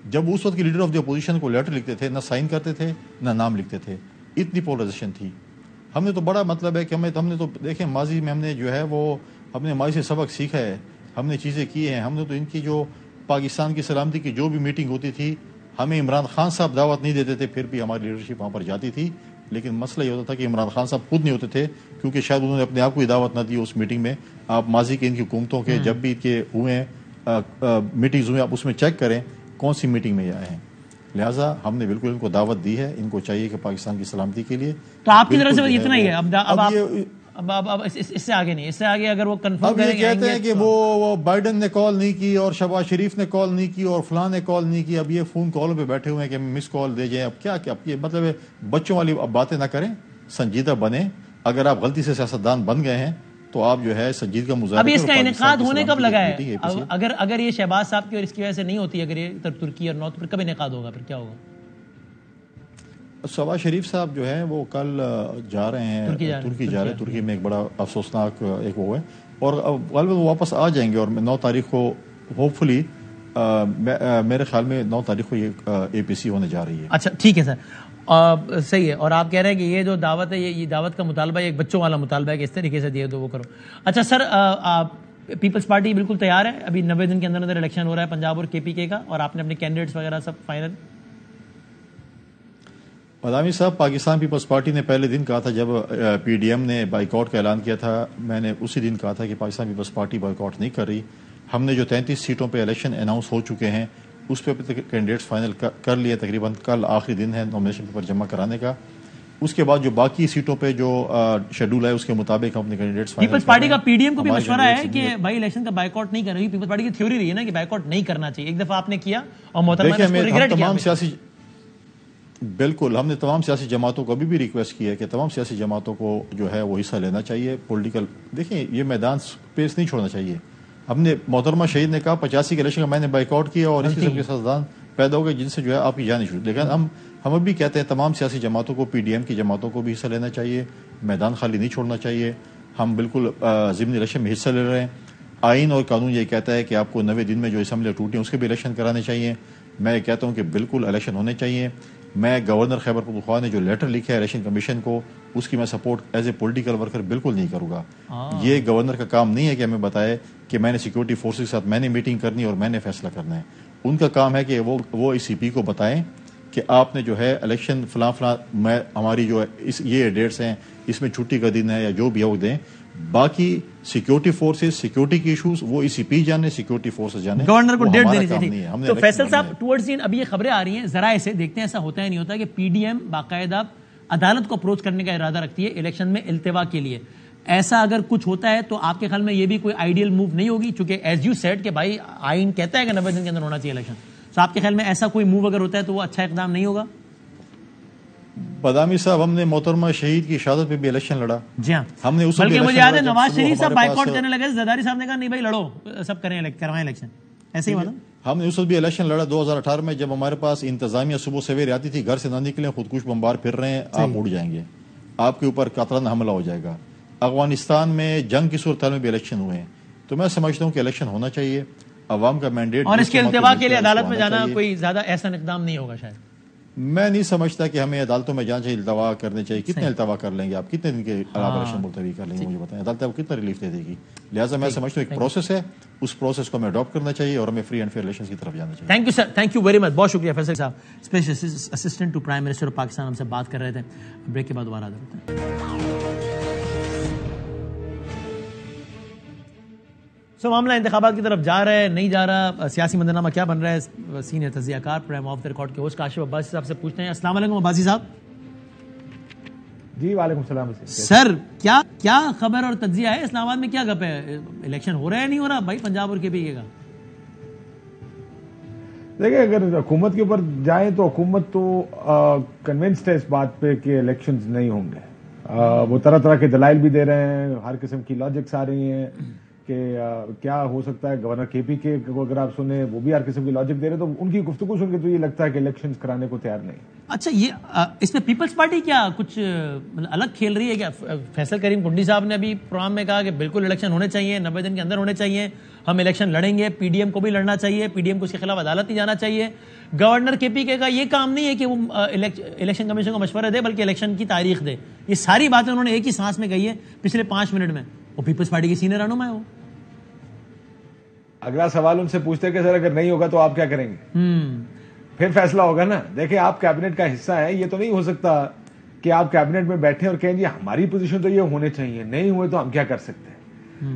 جب اس وقت کے لیڈر آف دی اپوزیشن کو لیٹر لکھتے تھے, نہ سائن کرتے تھے نہ نام لکھتے تھے, اتنی پولرائزیشن تھی. ہم نے تو بڑا مطلب ہے کہ ہم نے تو دیکھیں ماضی میں ہم نے جو ہے وہ ہم نے ماضی سے سبق سیکھا ہے, ہم نے چیزیں کی ہیں. ہم نے تو ان کی جو پاکستان کی سلامتی کی جو بھی میٹنگ ہوتی تھی ہمیں عمران خان صاحب دعوت نہیں دیتے تھے, پھر بھی ہماری لیڈرشپ وہاں پر جاتی تھی. لیکن مسئلہ یہ ہوتا تھا کہ عمران خان صاحب خود نہیں ہوتے تھے, کیونکہ شاید انہوں نے اپنے آپ کو دعوت نہ دی اس میٹنگ میں. آپ ماضی کے ان کی حکومتوں کے جب بھی کے ہوئے ہیں میٹنگز ہوئے آپ اس میں چیک کریں کون سی میٹنگ میں یہ آئے ہیں. لہٰذا ہم نے بالکل ان کو دعوت دی ہے, ان کو چاہیے کہ پاکستان کی سلامتی کے لیے. تو آپ کی طرف سے اتنا ہی ہے, اب اس سے آگے نہیں, اس سے آگے اگر وہ کنفرم کریں گے. کہتے ہیں کہ وہ بائیڈن نے کال نہیں کی اور شہباز شریف نے کال نہیں کی اور فلاں نے کال نہیں کی, اب یہ فون کالوں پہ بیٹھے ہوئے ہیں کہ مس کال دے جائیں. اب کیا یہ مطلب ہے, بچوں والی باتیں نہ کریں, سنجیدہ بنیں. اگر آپ غلطی سے سیاستدان بن گئے ہیں تو آپ جو ہے سنجیدگی کا مظاہرہ. ابھی اس کا انعقاد ہونے کب لگا ہے؟ اگر یہ شہباز صاحب کی اور اس کی وجہ سے نہیں ہوتی, اگر یہ ترکی اور نارتھ, پھر کب انعقاد ہوگا, پھر کیا ہوگا؟ شہباز شریف صاحب جو ہیں وہ کل جا رہے ہیں ترکی جا رہے ہیں. ترکی میں ایک بڑا افسوسناک ایک وہ ہے, اور غالباً وہ واپس آ جائیں گے. اور 9 تاریخ کو ہوپ فلی, میرے خیال میں 9 تاریخ کو یہ اے پی سی ہونے جا رہی ہے. اچھا ٹھیک ہے سر, صحیح ہے. اور آپ کہہ رہے ہیں کہ یہ جو دعوت ہے, یہ دعوت کا مطالبہ ایک بچوں والا مطالبہ ہے کہ اس طریقے سے دیے تو وہ کرو. اچھا سر, پیپلز پارٹی بالکل تیار ہے, ابھی 90 دن کے اندر اندر الیکشن ہو رہا ہے پنجاب اور کے پی کے کا, اور آپ نے اپنے کینڈیڈیٹس وغیرہ سب فائنل. مدامی صاحب, پاکستان پیپلز پارٹی نے پہلے دن کہا تھا جب پی ڈی ایم نے بائیکاٹ کا اعلان کیا تھا, میں نے اسی دن کہا تھا کہ پاکستان پیپلز پارٹی بائیکاٹ نہیں کر رہی. ہم نے جو 33 سیٹوں پہ الیکشن اناؤنس ہو چکے ہیں اس پہ کینڈیڈیٹس فائنل کر لیے. تقریباً کل آخری دن ہے نامینیشن پیپر جمع کرانے کا. اس کے بعد جو باقی سیٹوں پہ جو شیڈول ہے اس کے مطابق ہم اپنے کینڈیڈیٹس فائنل. پیپلز پارٹی کا پی ڈی ایم کو بھی مشورہ ہے کہ بھائی الیکشن کا بائیکاٹ نہیں کر رہی. پیپلز پارٹی کی تھیوری رہی ہے نا کہ بائیکاٹ نہیں کرنا چاہیے. ایک دفعہ آپ نے کیا اور محترمہ نے اس کو ریگریٹ کیا. بالکل, ہم نے تمام سیاسی جماعتوں کو ابھی بھی ریکویسٹ کی ہے کہ تمام سیاسی جماعتوں کو جو ہے وہ حصہ لینا چاہیے. پولیٹیکل دیکھیں, یہ میدان اسپیس نہیں چھوڑنا چاہیے. ہم نے محترمہ شہید نے کہا 85 کے الیکشن کا میں نے بائیکاٹ کیا اور اس قسم کے سازدان پیدا ہو گئے جن سے جو ہے آپ کی جان چھوٹ. لیکن ہم ابھی کہتے ہیں تمام سیاسی جماعتوں کو, پی ڈی ایم کی جماعتوں کو بھی حصہ لینا چاہیے, میدان خالی نہیں چھوڑنا چاہیے. ہم بالکل ضمنی الیکشن میں حصہ لے رہے ہیں. آئین اور قانون یہ کہتا ہے کہ آپ کو 90 دن میں جو اسمبلی ٹوٹی ہیں اس کے بھی الیکشن کرانے چاہیے. میں کہتا ہوں کہ بالکل الیکشن ہونے چاہیے. میں گورنر خیبر پختونخوا نے جو لیٹر لکھا ہے الیکشن کمیشن کو, اس کی میں support as a political worker بالکل نہیں کروں گا. یہ گورنر کا کام نہیں ہے کہ ہمیں بتائے کہ میں نے سیکورٹی فورسز کے ساتھ میں نے میٹنگ کرنی اور میں نے فیصلہ کرنا ہے. ان کا کام ہے کہ وہ سی پی کو بتائیں کہ آپ نے جو ہے الیکشن فلاں میں ہماری جو ہے یہ ڈیٹس ہیں, اس میں چھٹی کا دن ہے یا جو بھی ہو دیں. باقی سیکورٹی فورسز, سیکورٹی کی ایشوز وہ ای سی پی جانے, سیکورٹی فورسز جانے, گورنر کو ڈیٹ دینی چاہیے. تو فیصل صاحب, ٹورڈز دین ابھی یہ خبریں آ رہی ہیں ذرائع سے, دیکھتے ہیں ایسا ہوتا ہے نہیں ہوتا, کہ پی ڈی ایم باقاعدہ عدالت کو اپروچ کرنے کا ارادہ رکھتی ہے الیکشن میں التوا کے لیے. ایسا اگر کچھ ہوتا ہے تو آپ کے خیال میں یہ بھی کوئی آئیڈیل موو نہیں ہوگی, چونکہ ایز یو سیڈ کہ بھائی آئین کہتا ہے کہ 90 دن کے اندر ہونا چاہیے الیکشن, تو آپ کے خیال میں ایسا کوئی موو اگر ہوتا ہے تو وہ اچھا اقدام نہیں ہوگا؟ بادامی صاحب, ہم نے محترمہ شہید کی شہادت پہ بھی الیکشن لڑا. جی ہاں, ہم نے بلکہ مجھے یاد ہے نواز شریف صاحب بائیکاٹ کرنے لگے, زرداری صاحب نے کہا نہیں بھائی لڑو, سب کروائیں الیکشن, ایسے ہی مطلب. ہم نے اس وقت بھی الیکشن لڑا 2018 میں, جب ہمارے پاس انتظامیہ صبح سویرے آتی تھی, گھر سے نہ نکلیں, خودکش بمبار پھر رہے ہیں, آپ اڑ جائیں گے, آپ کے اوپر قاطعانہ حملہ ہو جائے گا. افغانستان میں جنگ کی صورتحال میں بھی الیکشن ہوئے ہیں. تو میں سمجھتا ہوں کہ الیکشن ہونا چاہیے, عوام کا مینڈیٹ, اور اس کے التوا کے لیے عدالت میں جانا کوئی زیادہ احسن اقدام نہیں ہوگا شاید. میں نہیں سمجھتا کہ ہمیں عدالتوں میں جانا چاہیے, التوا کرنے چاہیے. کتنے التوا کر لیں گے آپ, کتنے دن کے علاوہ الیکشن ملتوی کر لیں گے, مجھے بتائیں عدالت آپ کو کتنا ریلیف دے دے گی. لہٰذا میں سمجھتا ہوں ایک پروسیس ہے, اس پروسیس کو ہمیں اڈاپٹ کرنا چاہیے اور ہمیں فری اینڈ فیئر الیکشن کی طرف جانا چاہیے. Thank you sir, thank you very much, بہت شکریہ فیصل صاحب, special assistant to prime minister of Pakistan, ہم سے بات کر رہے تھے. بریک کے بعد دوبارہ حاضر ہوتے ہیں. معاملہ انتخابات کی طرف جا رہا ہے, نہیں جا رہا, سیاسی منظرنامہ کیا بن رہا ہے, سینئر تجزیہ کار پرائم آف دا ریکارڈ کے ہوسٹ کاشف عباسی صاحب سے پوچھتے ہیں. السلام علیکم عباسی صاحب. جی وعلیکم السلام. سر کیا خبر اور تجزیہ ہے, اسلام آباد میں کیا گپ ہے, الیکشن ہو رہا ہے نہیں ہو رہا بھائی پنجاب اور کے پی کے کا؟ دیکھیں, اگر حکومت کے اوپر جائیں تو حکومت تو کنونسڈ ہے اس بات پہ کہ الیکشنز نہیں ہوں گے. وہ طرح طرح کے دلائل بھی دے رہے ہیں, ہر قسم کی لاجکس آ رہی ہیں کہ کیا ہو سکتا ہے. گورنر کے پی کے کو اگر آپ سنیں, وہ بھی ہر قسم کی لاجک دے رہے ہیں, تو ان کی گفتگو سن کے تو یہ لگتا ہے کہ الیکشنز کرانے کو تیار نہیں. اچھا, یہ اس میں پیپلز پارٹی کیا کچھ الگ کھیل رہی ہے کیا؟ فیصل کریم کنڈی صاحب نے ابھی پروگرام میں کہا کہ بالکل الیکشن ہونے چاہیے, 90 دن کے اندر ہونے چاہیے, ہم الیکشن لڑیں گے, پی ڈی ایم کو بھی لڑنا چاہیے, پی ڈی ایم کو اس کے خلاف عدالت نہیں جانا چاہیے. گورنر کے پی کے کا یہ کام نہیں ہے کہ وہ الیکشن کمیشن کو مشورہ دے, بلکہ الیکشن کی تاریخ دے. یہ ساری باتیں انہوں نے ایک ہی سانس میں کہی ہے پچھلے 5 منٹ میں. وہ پیپلز پارٹی کی سینئر رہنما ہے. وہ اگلا سوال ان سے پوچھتے کہ سر اگر نہیں ہوگا تو آپ کیا کریں گے, پھر فیصلہ ہوگا نا. دیکھیں, آپ کیبنٹ کا حصہ ہے, یہ تو نہیں ہو سکتا کہ آپ کیبنٹ میں بیٹھیں اور کہیں جی ہماری پوزیشن تو یہ ہونے چاہیے, نہیں ہوئے تو ہم کیا کر سکتے ہیں.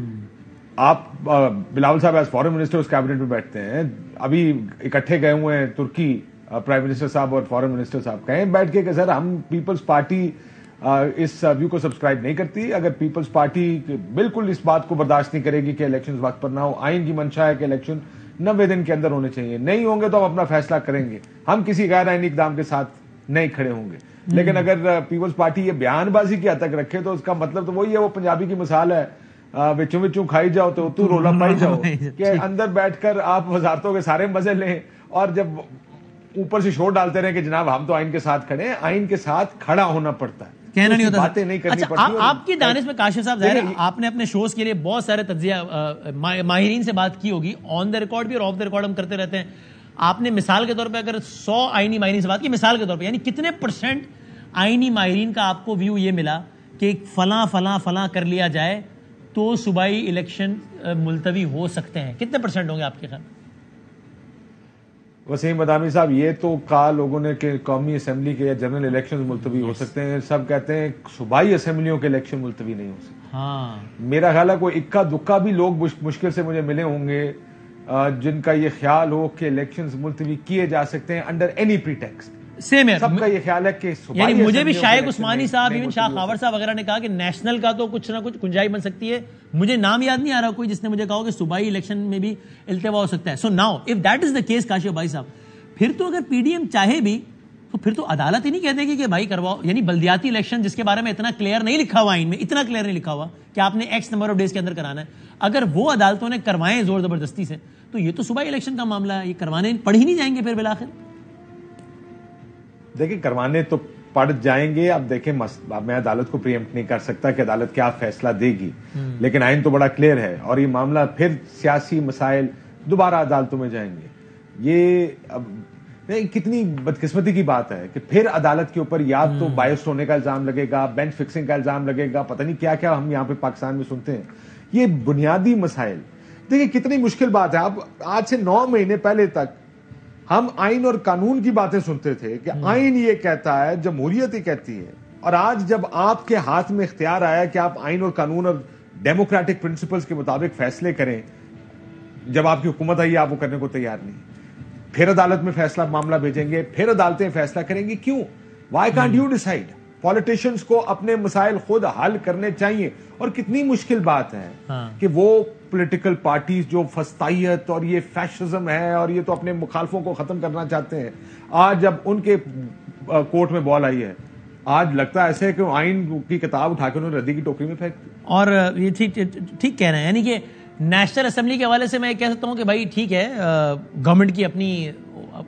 آپ بلاول صاحب ایز فارن منسٹر اس کیبنٹ میں بیٹھتے ہیں, ابھی اکٹھے گئے ہوئے ہیں ترکی پرائم منسٹر صاحب اور فارن منسٹر صاحب, کہیں بیٹھ کے کہ سر ہم پیپلز پارٹی اس ویو کو سبسکرائب نہیں کرتی, اگر پیپلز پارٹی بالکل اس بات کو برداشت نہیں کرے گی کہ الیکشن وقت پر نہ ہو, آئین کی منشا ہے کہ الیکشن 90 دن کے اندر ہونے چاہیے, نہیں ہوں گے تو ہم اپنا فیصلہ کریں گے, ہم کسی غیر آئینی اقدام کے ساتھ نہیں کھڑے ہوں گے. لیکن اگر پیپلز پارٹی یہ بیان بازی کی حد تک رکھے تو اس کا مطلب تو وہی ہے, وہ پنجابی کی مثال ہے, وچوں وچوں کھائی جاؤ تو رولا پائی جاؤ, کہ اندر بیٹھ کر آپ وزارتوں کے سارے مزے لیں اور جب اوپر سے شور ڈالتے رہے کہ جناب ہم تو آئین کے ساتھ کھڑے ہیں. آئین کے ساتھ کھڑا ہونا پڑتا ہے, کہنا نہیں ہوتا, باتیں نہیں کرنی پڑتی. آپ کی دانش میں کاشف صاحب, ظاہر ہے آپ نے اپنے شوز کے لیے بہت سارے تجزیہ ماہرین سے بات کی ہوگی, آن دا ریکارڈ بھی اور آف دا ریکارڈ ہم کرتے رہتے ہیں. آپ نے مثال کے طور پہ اگر 100 آئینی ماہرین سے بات کی, مثال کے طور پہ یعنی کتنے % آئینی ماہرین کا آپ کو ویو یہ ملا کہ فلاں فلاں فلاں کر لیا جائے تو صوبائی الیکشن ملتوی ہو سکتے ہیں, کتنے % ہوں گے آپ کے خیال؟ وسیم مدامی صاحب, یہ تو کہا لوگوں نے کہ قومی اسمبلی کے یا جنرل الیکشن ملتوی ہو سکتے ہیں, سب کہتے ہیں صوبائی اسمبلیوں کے الیکشن ملتوی نہیں ہو سکتے. ہاں, میرا خیال ہے کوئی اکا دکا بھی لوگ مشکل سے مجھے ملے ہوں گے جن کا یہ خیال ہو کہ الیکشنز ملتوی کیے جا سکتے ہیں انڈر اینی پریٹیکسٹ. سیم ہے, سب کا یہ خیال ہے کہ یعنی مجھے بھی شائق عثمانی صاحب, ایون شاہ خاور صاحب وغیرہ نے کہا کہ نیشنل کا تو کچھ نہ کچھ گنجائش بن سکتی ہے. مجھے نام یاد نہیں آ رہا کوئی جس نے مجھے کہا کہ صوبائی الیکشن میں بھی التوا ہو سکتا ہے. So now if that is the case Kashif بھائی صاحب, پھر تو اگر پی ڈی ایم چاہے بھی تو پھر تو عدالت ہی نہیں کہتے گی کہ بھائی کرواؤ. یعنی بلدیاتی الیکشن جس کے بارے میں اتنا کلیئر نہیں لکھا ہوا آئین میں, اتنا کلیئر نہیں لکھا ہوا کہ آپ نے ایکس نمبر آف ڈیز کے اندر کرانا ہے, اگر وہ عدالتوں نے کروائیں زور زبردستی سے تو یہ تو صوبائی الیکشن کا معاملہ ہے, یہ کروانے پڑ ہی نہیں جائیں گے پھر بالآخر. دیکھیں کروانے تو پڑ جائیں گے. اب دیکھیں میں عدالت کو پریمپٹ نہیں کر سکتا کہ عدالت کیا فیصلہ دے گی, لیکن آئین تو بڑا کلیئر ہے اور یہ معاملہ پھر سیاسی مسائل دوبارہ عدالتوں میں جائیں گے. یہ کتنی بدقسمتی کی بات ہے کہ پھر عدالت کے اوپر یا تو بائسڈ ہونے کا الزام لگے گا, بینچ فکسنگ کا الزام لگے گا, پتہ نہیں کیا کیا ہم یہاں پہ پاکستان میں سنتے ہیں. یہ بنیادی مسائل دیکھیں کتنی مشکل بات ہے. اب آج سے 9 مہینے پہلے تک ہم آئین اور قانون کی باتیں سنتے تھے کہ آئین یہ کہتا ہے, جمہوریت ہی کہتی ہے, اور آج جب آپ کے ہاتھ میں اختیار آیا کہ آپ آئین اور قانون اور ڈیموکریٹک پرنسپلز کے مطابق فیصلے کریں, جب آپ کی حکومت آئی آپ وہ کرنے کو تیار نہیں, پھر عدالت میں فیصلہ معاملہ بھیجیں گے, پھر عدالتیں فیصلہ کریں گی. کیوں؟ Why can't you decide? Politicians کو اپنے مسائل خود حل کرنے چاہیے. اور کتنی مشکل بات ہے کہ وہ پولیٹیکل پارٹیز جو فسطائیت اور یہ فیشزم ہے اور یہ تو اپنے مخالفوں کو ختم کرنا چاہتے ہیں, آج جب ان کے کورٹ میں بال آئی ہے, آج لگتا ہے ایسے کہ آئین کی کتاب اٹھا کے انہوں نے ردی کی ٹوکری میں پھینک. اور یہ ٹھیک کہہ رہے ہیں, یعنی کہ نیشنل اسمبلی کے حوالے سے میں کہہ سکتا ہوں کہ بھائی ٹھیک ہے, گورنمنٹ کی اپنی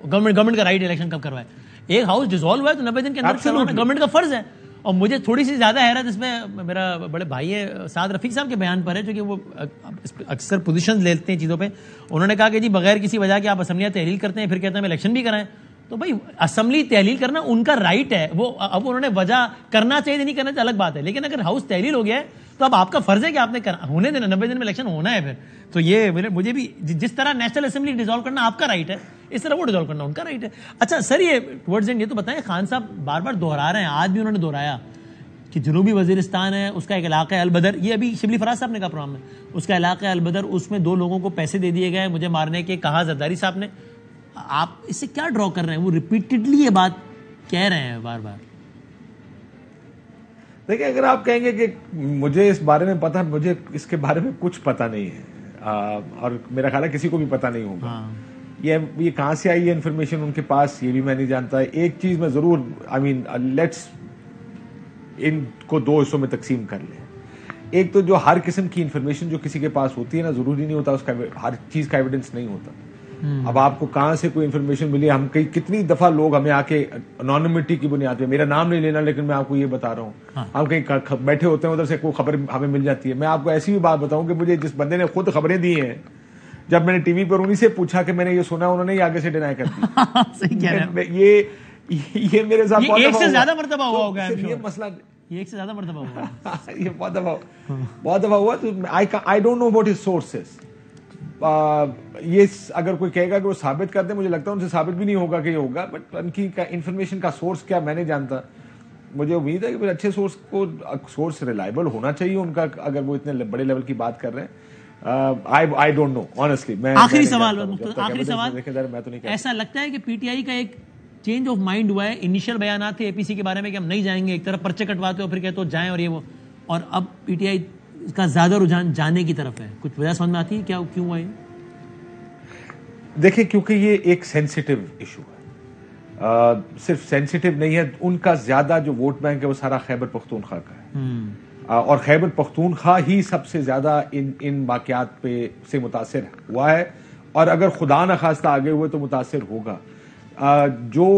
گورنمنٹ کا رائٹ الیکشن کب کروائے. ایک ہاؤس ڈیزالو ہے تو 90 دن کے اندر گورنمنٹ کا فرض ہے. اور مجھے تھوڑی سی زیادہ حیرت اس میں میرا بڑے بھائی ہے سعد رفیق صاحب کے بیان پر ہے, جو کہ وہ اکثر پوزیشن لیتے ہیں چیزوں پہ. انہوں نے کہا کہ جی بغیر کسی وجہ کے آپ اسمبلیاں تحلیل کرتے ہیں, پھر کہتے ہیں ہم الیکشن بھی کرائیں. تو بھائی اسمبلی تحلیل کرنا ان کا رائٹ ہے, وہ اب انہوں نے وجہ کرنا چاہیے نہیں کرنا چاہیے الگ بات ہے, لیکن اگر ہاؤس تحلیل ہو گیا ہے تو اب آپ کا فرض ہے کہ آپ نے ہونے دینا, 90 دن میں الیکشن ہونا ہے. پھر تو یہ مجھے بھی جس طرح نیشنل اسمبلی ڈیزالو کرنا آپ کا رائٹ ہے, اس طرح وہ ڈیزالو کرنا ان کا رائٹ ہے. اچھا سر, یہ ٹورڈز اینڈ یہ تو بتائیں, خان صاحب بار بار دہرا رہے ہیں, آج بھی انہوں نے دہرایا کہ جنوبی وزیرستان ہے, اس کا ایک علاقہ ہے البدر, یہ ابھی شبلی فراز صاحب نے کہا پروگرام میں, اس کا علاقہ ہے البدر, اس میں 2 لوگوں کو پیسے دے دیے گئے مجھے مارنے کے, کہا زرداری صاحب نے. آپ اس سے کیا ڈرا کر رہے ہیں؟ وہ ریپیٹڈلی یہ بات کہہ رہے ہیں بار بار. دیکھیں اگر آپ کہیں گے کہ مجھے اس بارے میں پتا, مجھے اس کے بارے میں کچھ پتا نہیں ہے, اور میرا خیال ہے کسی کو بھی پتا نہیں ہوگا. یہ کہاں سے آئی ہے انفارمیشن ان کے پاس, یہ بھی میں نہیں جانتا. ایک چیز میں ضرور لیٹس ان کو 2 حصوں میں تقسیم کر لیں. ایک تو جو ہر قسم کی انفارمیشن جو کسی کے پاس ہوتی ہے نا, ضروری نہیں ہوتا اس کا ہر چیز کا ایویڈنس نہیں ہوتا. اب آپ کو کہاں سے کوئی انفارمیشن ملی, ہم کتنی دفعہ لوگ ہمیں آ کے انونیمٹی کی بنیاد پہ, میرا نام نہیں لینا لیکن میں آپ کو یہ بتا رہا ہوں, ہم کہیں بیٹھے ہوتے ہیں ادھر سے کوئی خبر ہمیں مل جاتی ہے. میں آپ کو ایسی بھی بات بتاؤں کہ مجھے جس بندے نے خود خبریں دی ہیں, جب میں نے ٹی وی پر انہیں سے پوچھا کہ میں نے یہ سنا, انہوں نے آگے سے ڈینائی کر دی. یہ میرے ساتھ ایک سے زیادہ مرتبہ ہوا ہوگا, یہ مسئلہ ایک سے زیادہ مرتبہ ہوا, یہ بہت دفعہ ہوا. تو I don't know what is sources. یہ اگر کوئی کہے گا کہ وہ ثابت کر دیں, مجھے لگتا ہے ان سے ثابت بھی نہیں ہوگا کہ یہ ہوگا, بٹ ان کی انفارمیشن کا سورس کیا میں نہیں جانتا. مجھے امید ہے کہ اچھے سورس ریلائبل ہونا چاہیے ان کا, اگر وہ اتنے بڑے لیول کی بات کر رہے ہیں. I don't know honestly. آخری سوال ایسا لگتا ہے کہ پی ٹی آئی کا ایک چینج آف مائنڈ ہوا ہے. انیشل بیانات تھے اے پی سی کے بارے میں کہ ہم نہیں جائیں گے, ایک طرف پرچے کٹواتے ہو پھر کہتے ہو جائیں اور یہ وہ, اور اب پی ٹی آئی کا زیادہ رجحان جانے کی طرف ہے. کچھ وجہ سمجھ میں آتی ہے کیا کیوں ہوا یہ؟ دیکھیں کیونکہ یہ ایک سینسیٹیو ایشو ہے, صرف سینسیٹیو نہیں ہے, ان کا زیادہ جو ووٹ بینک ہے وہ سارا خیبر پختونخوا کا ہے, اور خیبر پختونخوا ہی سب سے زیادہ ان واقعات پہ سے متاثر ہوا ہے, اور اگر خدا نخواستہ آگے ہوئے تو متاثر ہوگا. جو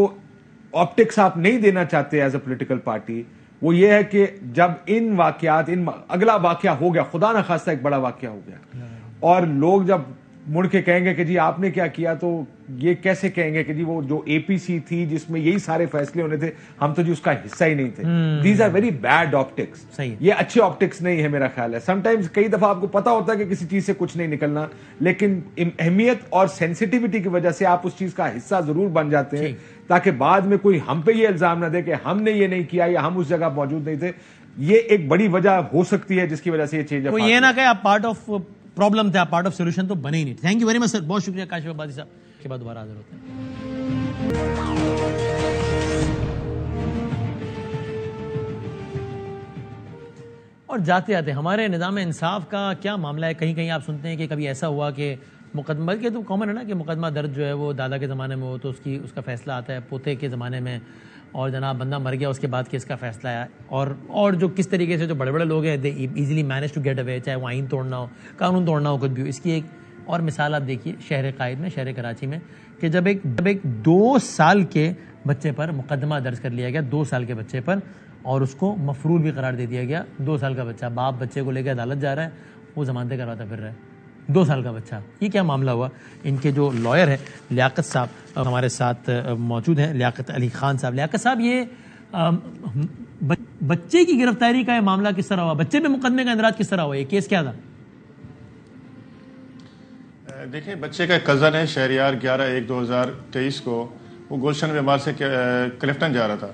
آپٹکس آپ نہیں دینا چاہتے ایز اے پولیٹیکل پارٹی وہ یہ ہے کہ جب ان واقعات اگلا واقعہ ہو گیا, خدا نخواستہ ایک بڑا واقعہ ہو گیا, اور لوگ جب مڑ کے کہیں گے کہ جی آپ نے کیا کیا, تو یہ کیسے کہیں گے کہ جی وہ جو اے پی سی تھی جس میں یہی سارے فیصلے ہونے تھے, ہم تو جی اس کا حصہ ہی نہیں تھے. These are very bad optics, یہ اچھے آپٹکس نہیں ہے میرا خیال ہے. سم ٹائمز کئی دفعہ آپ کو پتا ہوتا ہے کہ کسی چیز سے کچھ نہیں نکلنا, لیکن اہمیت اور سینسیٹیوٹی کی وجہ سے آپ اس چیز کا حصہ ضرور بن جاتے ہیں, تاکہ بعد میں کوئی ہم پہ یہ الزام نہ دے کہ ہم نے یہ نہیں کیا یا ہم اس جگہ موجود نہیں تھے. یہ ایک بڑی وجہ ہو سکتی ہے جس کی وجہ سے یہ چینج ہے. یہ نہ کہ آپ پارٹ آف پرابلم تھے, آپ پارٹ آف سولوشن تو بنے ہی نہیں. Thank you very much sir, بہت شکریہ. کاشف عبادی صاحب کے بعد دوبارہ حاضر ہوتے ہیں. اور جاتے جاتے ہمارے نظام انصاف کا کیا معاملہ ہے. کہیں کہیں آپ سنتے ہیں کہ کبھی ایسا ہوا کہ مقدمہ, کے تو کامن ہے نا کہ مقدمہ درج جو ہے وہ دادا کے زمانے میں ہو تو اس کا فیصلہ آتا ہے پوتے کے زمانے میں, اور جناب بندہ مر گیا اس کے بعد کیس کا فیصلہ آیا, اور جو کس طریقے سے جو بڑے بڑے لوگ ہیں they easily manage to get away, چاہے وہ آئین توڑنا ہو, قانون توڑنا ہو, کچھ بھی ہو. اس کی ایک اور مثال آپ دیکھیے شہر قائد میں, شہر کراچی میں, کہ جب ایک 2 سال کے بچے پر مقدمہ درج کر لیا گیا, 2 سال کے بچے پر, اور اس کو مفرور بھی قرار دے دیا گیا. 2 سال کا بچہ, باپ بچے کو لے کے عدالت جا رہا ہے, وہ ضمانتیں کرواتا پھر رہا ہے. 2 سال کا بچہ. یہ کیا معاملہ ہوا؟ ان کے جو لائر ہے لیاقت صاحب ہمارے ساتھ موجود ہیں, لیاقت علی خان صاحب. لیاقت صاحب, یہ بچے کی گرفتاری کا یہ معاملہ کس طرح ہوا؟ بچے پہ مقدمے کا اندراج کس طرح ہوا؟ یہ کیس کیا تھا؟ دیکھیں, بچے کا کزن ہے, شہریار 11/1/2023 کو وہ گلشن بیمار سے کلفٹن جا رہا تھا.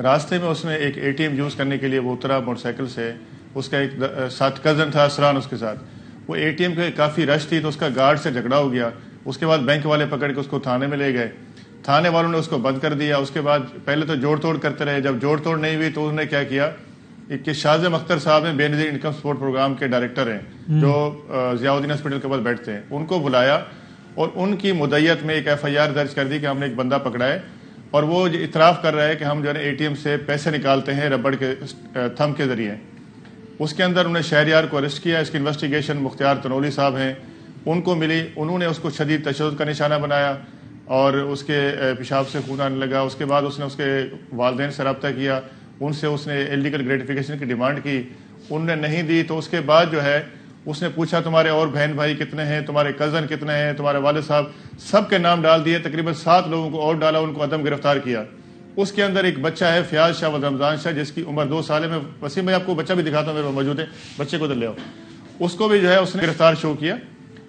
راستے میں اس نے ایک اے ٹی ایم یوز کرنے کے لیے وہ اترا موٹر سائیکل سے, اس کا ایک ساتھ کزن تھا اسران اس کے ساتھ. وہ اے ٹی ایم کے کافی رش تھی تو اس کا گارڈ سے جھگڑا ہو گیا. اس کے بعد بینک والے پکڑ کے اس کو تھانے میں لے گئے, تھانے والوں نے اس کو بند کر دیا. اس کے بعد پہلے تو جوڑ توڑ کرتے رہے, جب جوڑ توڑ نہیں ہوئی تو انہوں نے کیا کیا کہ شاذم اختر صاحب ہیں, بے نظیر انکم سپورٹ پروگرام کے ڈائریکٹر ہیں جو ضیاء الدین ہاسپٹل کے پاس بیٹھتے ہیں, ان کو بلایا اور ان کی مدعیت میں ایک ایف آئی آر درج کر دی کہ ہم نے ایک بندہ پکڑا ہے اور وہ اعتراف کر رہا ہے کہ ہم جو ہے اے ٹی ایم سے پیسے نکالتے ہیں ربڑ کے تھم کے ذریعے. اس کے اندر انہوں نے شہریار کو اریسٹ کیا. اس کی انویسٹیگیشن مختار تنولی صاحب ہیں, ان کو ملی. انہوں نے اس کو شدید تشدد کا نشانہ بنایا اور اس کے پیشاب سے خون آنے لگا. اس کے بعد اس نے اس کے والدین سے رابطہ کیا, ان سے اس نے ایلیگل گریٹیفیکیشن کی ڈیمانڈ کی, ان نے نہیں دی. تو اس کے بعد جو ہے اس نے پوچھا تمہارے اور بہن بھائی کتنے ہیں, تمہارے کزن کتنے ہیں, تمہارے والد صاحب, سب کے نام ڈال دیے. تقریباً 7 لوگوں کو اور ڈالا, ان کو عدم گرفتار کیا. اس کے اندر ایک بچہ ہے فیاض شاہ و رمضان شاہ جس کی عمر 2 سال ہے. میں وسیم بھائی آپ کو بچہ بھی دکھاتا ہوں, میرے پاس موجود ہے, بچے کو ادھر لے آؤ. اس کو بھی جو ہے اس نے گرفتار شو کیا,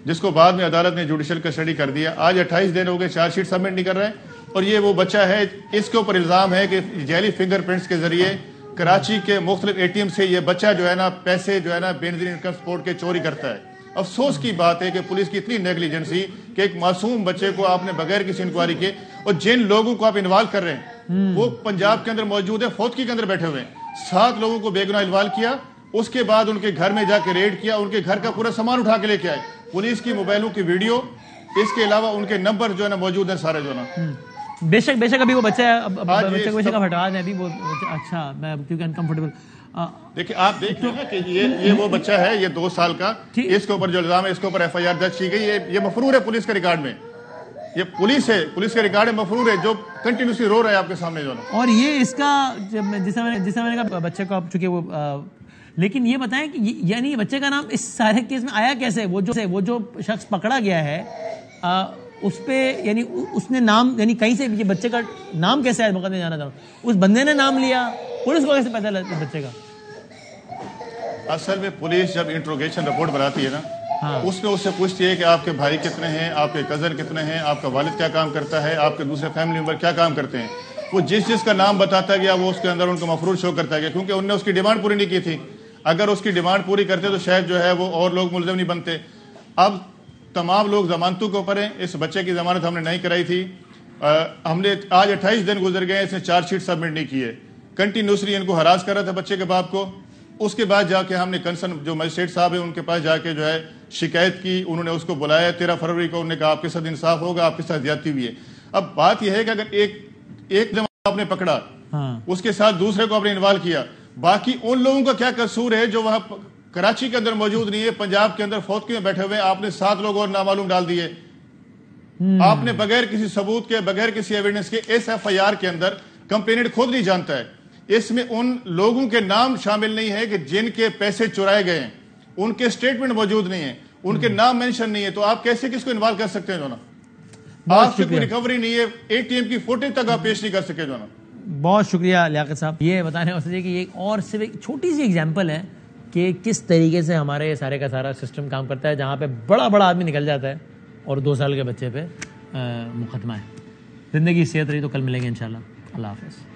جس کو بعد میں عدالت نے جوڈیشل کسٹڈی کر دیا. آج 28 دن ہو گئے, چارج شیٹ سبمٹ نہیں کر رہے ہیں. اور یہ وہ بچہ ہے, اس کے اوپر الزام ہے کہ جعلی فنگر پرنٹس کے ذریعے کراچی کے مختلف اے ٹی ایم سے یہ بچہ جو ہے نا پیسے جو ہے نا بے نظیر انکم سپورٹ کے چوری کرتا ہے. افسوس کی بات ہے کہ پولیس کی اتنی نیگلیجنسی کہ ایک معصوم بچے کو آپ نے بغیر کسی انکوائری کے, اور جن لوگوں کو آپ انوالو کر رہے ہیں وہ پنجاب کے اندر موجود ہے, فوتکی کے اندر بیٹھے ہوئے ہیں. 7 لوگوں کو بے گناہ انوالو کیا, اس کے بعد ان کے گھر میں جا کے ریڈ کیا, ان کے گھر کا پورا سامان اٹھا کے لے کے آئے. پولیس کی موبائلوں کی ویڈیو, اس کے علاوہ ان کے نمبر جو ہے نا موجود ہیں سارے جو ہے نا. بے شک ابھی وہ بچہ بچے کو ہٹا دیں ابھی وہ. اچھا, میں کیونکہ انکمفرٹیبل. دیکھیں آپ دیکھ لیں نا کہ یہ وہ بچہ ہے, یہ 2 سال کا, اس کے اوپر جو الزام ہے اس کے اوپر ایف آئی آر درج کی گئی. یہ مفرور ہے پولیس کے ریکارڈ میں, یہ پولیس ہے, پولیس کے ریکارڈ میں مفرور ہے جو کنٹینیوسلی رو رہا ہے آپ کے سامنے جو ہے. اور یہ اس کا جس میں نے کہا بچے کو, چونکہ وہ, لیکن یہ بتائیں کہ یعنی بچے کا نام اس سارے کیس میں آیا کیسے؟ وہ جو شخص پکڑا گیا ہے اس پہ یعنی اس نے نام, یعنی کہیں سے یہ بچے کا نام کیسے آیا؟ مقدمے جانا تھا, اس بندے نے نام لیا, پولیس کو کیسے پتہ لگا بچے کا؟ اصل میں پولیس جب انٹروگیشن رپورٹ بناتی ہے نا, اس میں اس سے پوچھتی ہے کہ آپ کے بھائی کتنے ہیں, آپ کے کزن کتنے ہیں, آپ کا والد کیا کام کرتا ہے, آپ کے دوسرے فیملی ممبر کیا کام کرتے ہیں. وہ جس کا نام بتاتا گیا وہ اس کے اندر ان کو مفرور شو کرتا گیا, کیونکہ انہوں نے اس کی ڈیمانڈ پوری نہیں کی تھی. اگر اس کی ڈیمانڈ پوری کرتے تو شاید جو ہے وہ اور لوگ ملزم نہیں بنتے. اب تمام لوگ ضمانتوں کے اوپر ہیں. اس بچے کی ضمانت ہم نے نہیں کرائی تھی. ہم نے آج 28 دن گزر گئے, اس نے چارج شیٹ سبمٹ نہیں کی ہے. کنٹینیوسلی ان کو ہراس کر رہا تھا بچے کے باپ کو. اس کے بعد جا کے ہم نے کنسرن جو مجسٹریٹ صاحب ہیں ان کے پاس جا کے جو ہے شکایت کی. انہوں نے اس کو بلایا 13 فروری کو. انہوں نے کہا آپ کے ساتھ انصاف ہوگا, آپ کے ساتھ زیادتی ہوئی ہے. اب بات یہ ہے کہ اگر ایک جمع آپ نے پکڑا, اس کے ساتھ دوسرے کو آپ نے انوالو کیا, باقی ان لوگوں کا کیا قصور ہے جو وہاں کراچی کے اندر موجود نہیں ہے, پنجاب کے اندر فوتکی میں بیٹھے ہوئے. آپ نے 7 لوگ اور نامعلوم ڈال دیے. آپ نے بغیر کسی ثبوت کے, بغیر کسی ایویڈنس کے اس FIR کے اندر کمپلینٹ خود نہیں جانتا ہے. اس میں ان لوگوں کے نام شامل نہیں ہے کہ جن کے پیسے چرائے گئے ہیں, ان کے سٹیٹمنٹ موجود نہیں ہے, ان کے نام مینشن نہیں ہے. تو آپ کیسے کس کو انوالو کر سکتے ہیں جو نا؟ آپ سے کوئی ریکوری نہیں ہے, ATM کی فوٹیج تک آپ پیش نہیں کر سکے جو نا. بہت شکریہ لیاقت صاحب. یہ بتانے واسطے کہ یہ اور صرف ایک چھوٹی سی ایگزامپل ہے کہ کس طریقے سے ہمارے سارے کا سارا سسٹم کام کرتا ہے, جہاں پہ بڑا آدمی نکل جاتا ہے اور 2 سال کے بچے پہ مقدمہ ہے. زندگی صحت رہی تو کل ملیں گے انشاءاللہ. اللہ حافظ.